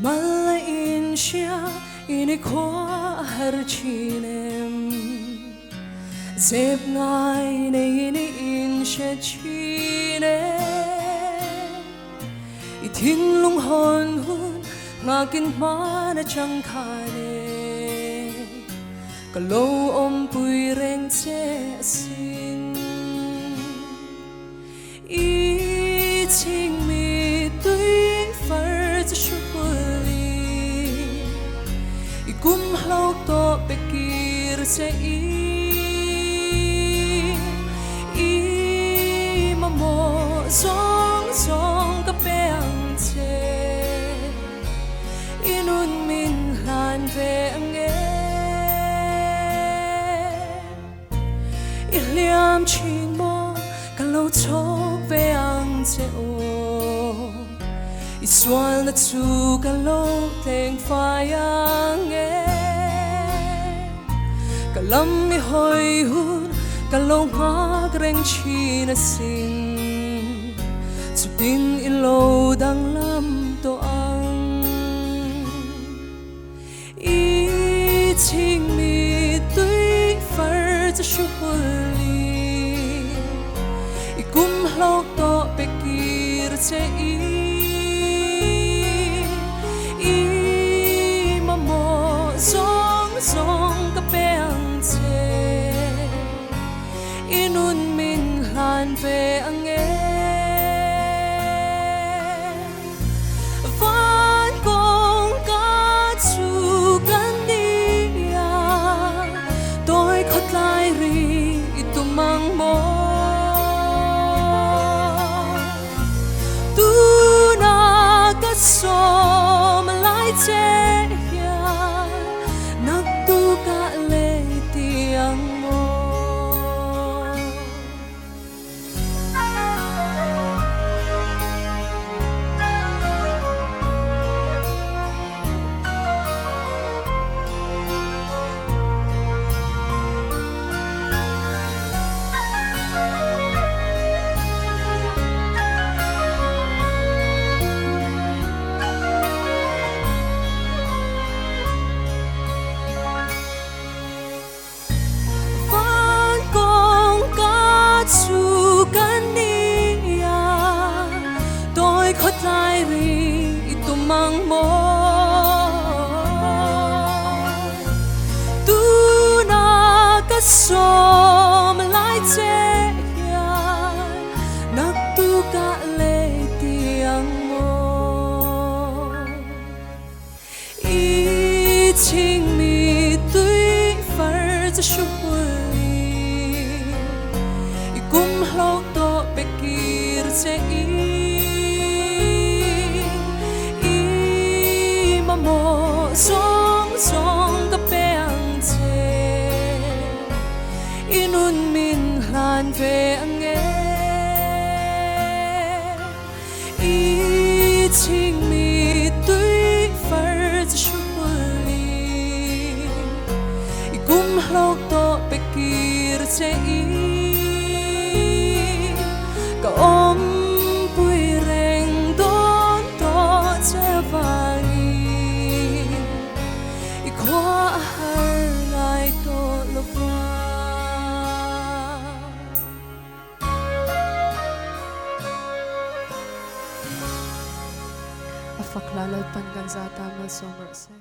Malain siya inikwa harchinem Zeb ngay na iniin siya chine Itinlong hon hun ngakin mana chang kane Kalau om pui reng che asin I ting mi tui far za shuli I kum hlau to bekir se I mamo zong zong ka peang che Inun min han ve ange Iliam ching mo kalau chok ve ang che o Iswal na tu kalau teng fayang Kalam mi hoi hun kalau ngak reng chi na sing Chupin ilo dang lam to ang I ting mi tui far za shuli I kum hlau to bekir che I mamo zong zong ka peang che Inun min han ve ange Van kong ka chu kan dia Tôi khot lai ri itumang mo Tu na ka so malai che ya Nak tu ka le tiang mo Chu kan dia tôi khot lai ri itumang mo tu na ka so malai che ya nak tu ka le tiang mo I ting mi tui far za shuli Kum hlau to bekir che I mamo zong zong ka peang che Inun min hlan ve ange I ting mi tui far za shuli I kum hlau to bekir che Ka om pui reng don to che vangi I kwa har lai to lova Afaklalal pan kan zata mal somer se